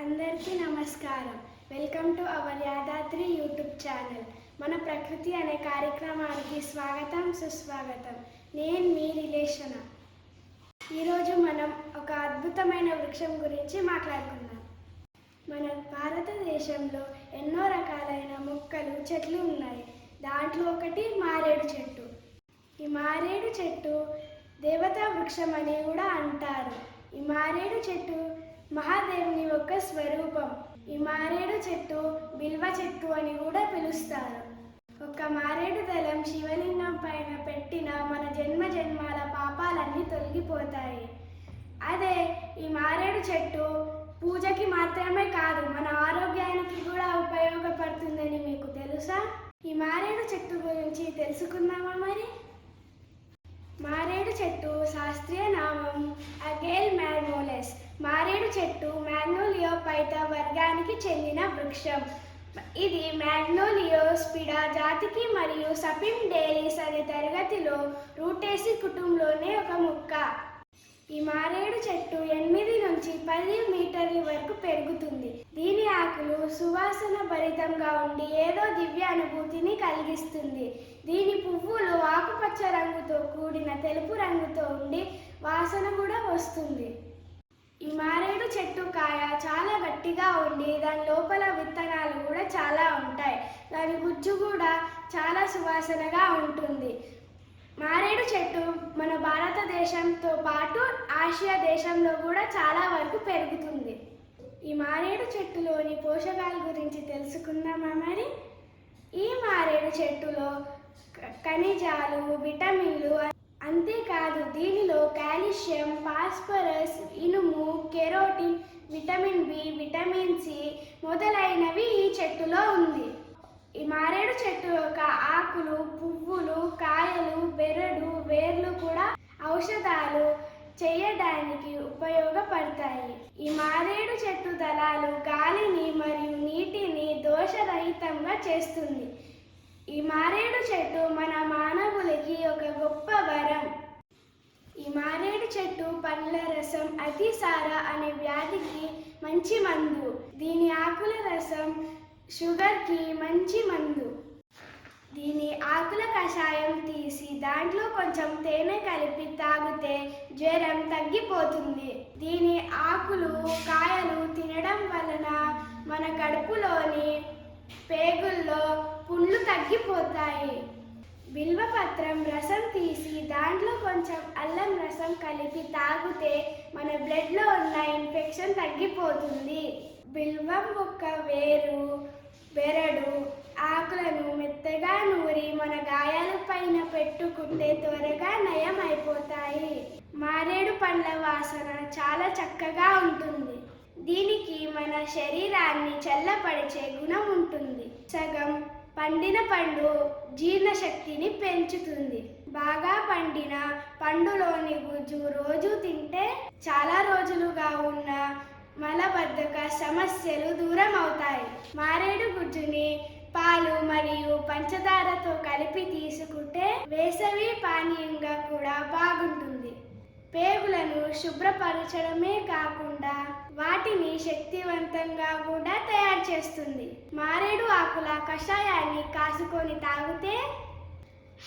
అందరికీ నమస్కారం. Welcome to our Yadadri YouTube channel. మన ప్రకృతి అనే కార్యక్రమానికి స్వాగతం, సుస్వాగతం. నేను మీ రిలేషన. ఈరోజు మనం ఒక అద్భుతమైన వృక్షం గురించి మాట్లాడుకుందాం. మన భారతదేశంలో ఎన్నో రకాలైన మొక్కలు, చెట్లు ఉన్నాయి. దాంట్లో ఒకటి మారేడు చెట్టు. ఈ మారేడు చెట్టు దేవతా వృక్షం అని కూడా అంటారు. ఈ మారేడు చెట్టు మహాదేవుని యొక్క స్వరూపం. ఈ మారేడు చెట్టు బిల్వ చెట్టు అని కూడా పిలుస్తారు. ఒక మారేడు దళం శివలింగం పైన పెట్టిన మన జన్మ జన్మాల పాపాలన్నీ తొలగిపోతాయి. అదే ఈ మారేడు చెట్టు పూజకి మాత్రమే కాదు, మన ఆరోగ్యానికి కూడా ఉపయోగపడుతుందని మీకు తెలుసా? ఈ మారేడు చెట్టు గురించి తెలుసుకుందామా మరి? మారేడు చెట్టు శాస్త్రీయ నామం అగేల్ మ్యాగ్నోలస్. మారేడు చెట్టు మ్యాగ్నోలియోపైత వర్గానికి చెందిన వృక్షం. ఇది మ్యాగ్నోలియోస్పిడా జాతికి మరియు సపిమ్ డేలిస్ అనే తరగతిలో రూటేసి కుటుంబంలోనే ఒక మొక్క. ఈ మారేడు చెట్టు 8 నుంచి 10 మీటర్ల వరకు పెరుగుతుంది. దీని ఆకులు సువాసన భరితంగా ఉండి ఏదో దివ్య అనుభూతిని కలిగిస్తుంది. దీని పువ్వులు ఆకుపచ్చ రంగుతో కూడిన తెలుపు రంగుతో ఉండి వాసన కూడా వస్తుంది. ఈ మారేడు చెట్టు కాయ చాలా గట్టిగా ఉండి దాని లోపల విత్తనాలు కూడా చాలా ఉంటాయి. దాని గుజ్జు కూడా చాలా సువాసనగా ఉంటుంది. మారేడు చెట్టు మన భారతదేశంతో పాటు ఆసియా దేశంలో కూడా చాలా వరకు పెరుగుతుంది. ఈ మారేడు చెట్టులోని పోషకాల గురించి తెలుసుకుందామా మరి? ఈ మారేడు చెట్టులో ఖనిజాలు, విటమిన్లు, అంతేకాదు దీనిలో కాల్షియం, ఫాస్ఫరస్, ఇనుము, carotene, vitamin B, vitamin C మొదలైనవి ఈ చెట్టులో ఉంది. ఈ మారేడు చెట్టు యొక్క ఆకులు, పువ్వులు, కాయలు, బెరడు, వేర్లు కూడా ఔషధాలు చేయడానికి ఉపయోగపడతాయి. ఈ మారేడు చెట్టు దళాలు గాలిని మరియు నీటిని దోషరహితంగా చేస్తుంది. ఈ మారేడు చెట్టు మన మానవులకి ఒక గొప్ప వరం. ఈ మారేడు చెట్టు పండ్ల రసం అతిసార అనే వ్యాధికి మంచి మందు. దీని ఆకుల రసం షుగర్కి మంచి మందు. దీని ఆకుల కషాయం తీసి దాంట్లో కొంచెం తేనె కలిపి తాగితే జ్వరం తగ్గిపోతుంది. దీని ఆకులు, కాయలు తినడం వలన మన కడుపులోని పేగుల్లో పుండ్లు తగ్గిపోతాయి. బిల్వపత్రం రసం తీసి దాంట్లో కొంచెం అల్లం రసం కలిపి తాగితే మన బ్లడ్లో ఉన్న ఇన్ఫెక్షన్ తగ్గిపోతుంది. బిల్వం యొక్క వేరు, బెరడు, ఆకులను మెత్తగా నూరి మన గాయాల పైన పెట్టుకుంటే త్వరగా నయం అయిపోతాయి. మారేడు పండ్ల వాసన చాలా చక్కగా ఉంటుంది. దీనికి మన శరీరాన్ని చల్లపరిచే గుణం ఉంటుంది. సగం పండిన పండు జీర్ణశక్తిని పెంచుతుంది. బాగా పండిన పండులోని గుజ్జు రోజు తింటే చాలా రోజులుగా ఉన్న మలబద్ధక సమస్యలు దూరం అవుతాయి. మారేడు గుజ్జుని పాలు మరియు పంచదారతో కలిపి తీసుకుంటే వేసవి పానీయంగా కూడా బాగుంటుంది. పేగులను శుభ్రపరచడమే కాకుండా వాటిని శక్తివంతంగా కూడా తయారు చేస్తుంది. మారేడు ఆకుల కషాయాన్ని కాసుకొని తాగితే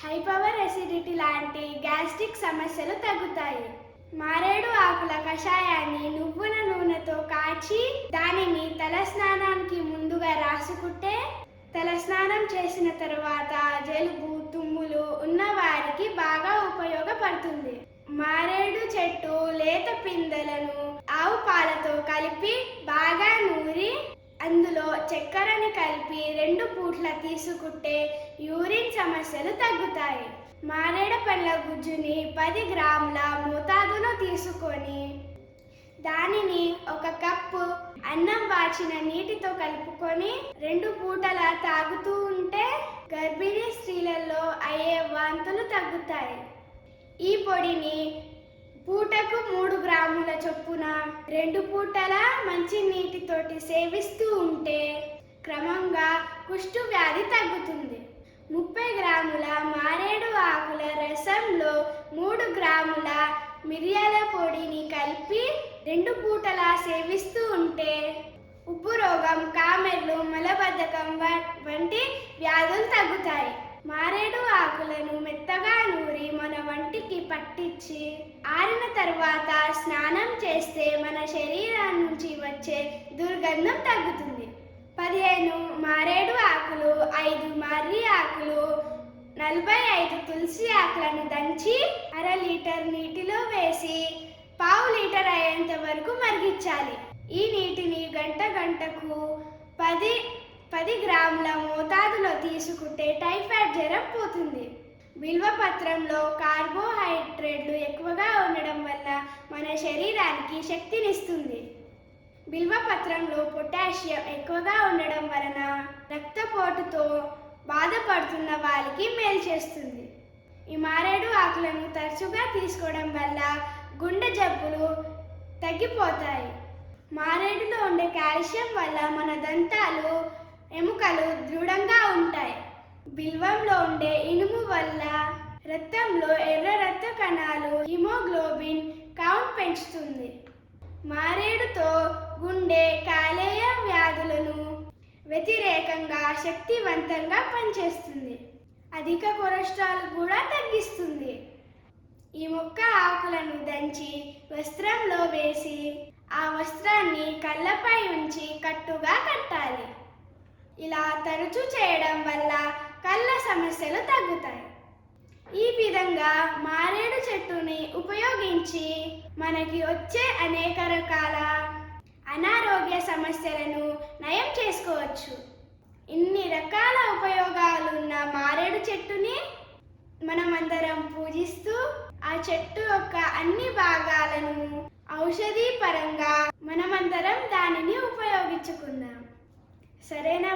హైపవర్ ఎసిడిటీ లాంటి గ్యాస్ట్రిక్ సమస్యలు తగ్గుతాయి. మారేడు ఆకుల కషాయాన్ని నువ్వుల నూనెతో కాచి దానిని తలస్నానానికి ముందుగా రాసుకుంటే తలస్నానం చేసిన తర్వాత జలుబు, తుమ్ములు ఉన్న వారికి బాగా ఉపయోగపడుతుంది. మారేడు చెట్టు లేత పిందెలను ఆవు పాలతో కలిపి బాగా నూరి అందులో చక్కెరని కలిపి 2 పూట్ల తీసుకుంటే యూరిన్ సమస్యలు తగ్గుతాయి. మారేడు పండ్ల గుజ్జుని 10 గ్రాముల మోతాదులో తీసుకొని దానిని 1 కప్పు అన్నం వాచిన నీటితో కలుపుకొని 2 పూటల తాగుతూ ఉంటే గర్భిణీ స్త్రీలలో అయ్యే వాంతులు తగ్గుతాయి. ఈ పొడిని పూటకు 3 గ్రాముల చొప్పున 2 పూటల మంచి నీటితోటి సేవిస్తూ ఉంటే క్రమంగా కుష్టు వ్యాధి తగ్గుతుంది. 30 గ్రాముల మారేడు ఆకుల రసంలో 3 గ్రాముల మిరియాల పొడిని కలిపి 2 పూటలా సేవిస్తూ ఉంటే ఉబ్బు రోగం, కామెర్లు, మలబద్ధకం వంటి వ్యాధులు తగ్గుతాయి. మారేడు ఆకులను మెత్తగా నూరి మన వంటికి పట్టించి ఆరిన తర్వాత స్నానం చేస్తే మన శరీరం నుంచి వచ్చే దుర్గంధం తగ్గుతుంది. 15 మారేడు ఆకులు, 5 మర్రి ఆకులు, 45 తులసి ఆకులను దంచి 1/2 లీటర్ నీటిలో వేసి 1/2 లీటర్ అయ్యేంత వరకు మరిగించాలి. ఈ నీటిని గంటకు 10 గ్రాముల మోతాదులో తీసుకుంటే టైఫాయిడ్ జ్వరం పోతుంది. బిల్వపత్రంలో కార్బోహైడ్రేట్లు ఎక్కువగా ఉండడం వల్ల మన శరీరానికి శక్తినిస్తుంది. బిల్వపత్రంలో పొటాషియం ఎక్కువగా ఉండడం వలన రక్తపోటుతో బాధపడుతున్న వారికి మేలు చేస్తుంది. ఈ మారేడు ఆకులను తరచుగా తీసుకోవడం వల్ల గుండె జబ్బులు తగ్గిపోతాయి. మారేడులో ఉండే కాల్షియం వల్ల మన దంతాలు, ఎముకలు దృఢంగా ఉంటాయి. బిల్వంలో ఉండే ఇనుము వల్ల రక్తంలో ఎర్ర రక్త కణాలు, హిమోగ్లోబిన్ కౌంట్ పెంచుతుంది. మారేడుతో గుండె, కాలేయ వ్యాధులను వ్యతిరేకంగా శక్తివంతంగా పనిచేస్తుంది. అధిక కొలెస్ట్రాల్ కూడా తగ్గిస్తుంది. ఈ మొక్క ఆకులను దంచి వస్త్రంలో వేసి ఆ వస్త్రాన్ని కళ్ళపై ఉంచి కట్టుగా కట్టాలి. ఇలా తరచూ చేయడం వల్ల కళ్ళ సమస్యలు తగ్గుతాయి. ఈ విధంగా మారేడు చెట్టుని ఉపయోగించి మనకి వచ్చే అనేక రకాల అనారోగ్య సమస్యలను నయం చేసుకోవచ్చు. ఇన్ని రకాల ఉపయోగాలున్న మారేడు చెట్టుని మనమందరం పూజిస్తూ ఆ చెట్టు యొక్క అన్ని భాగాలను ఔషధీ పరంగా మనమందరం దానిని ఉపయోగించుకుందాం. సరేనా?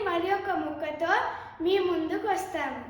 మరి ఒక మొక్కతో మీ ముందుకు వస్తాము.